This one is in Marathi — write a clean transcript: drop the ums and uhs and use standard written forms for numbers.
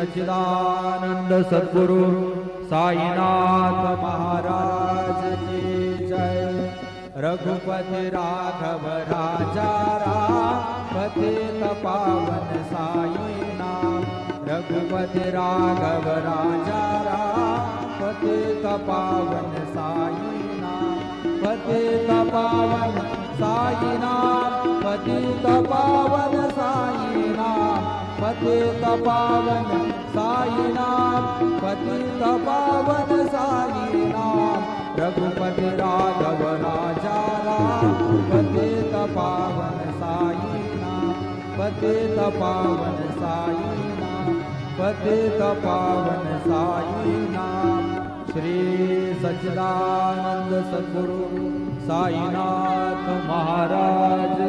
सच्चिदानंद सद्गुरु साईनाथ महाराज की जय। रघुपति राघव राजा राम पतित पावन साईनाथ। रघुपति राघव राजा राम पतित पावन साईनाथ। पतित पावन साईनाथ पतित पावन साईनाथ। पतित पावन साईनाथ पतित पावन साईनाथ। रघुपति राघव राजा राम पतित पावन साईनाथ। पतित पावन साईनाथ पतित पावन साईनाथ। श्री सच्चिदानंद सद्गुरु साईनाथ महाराज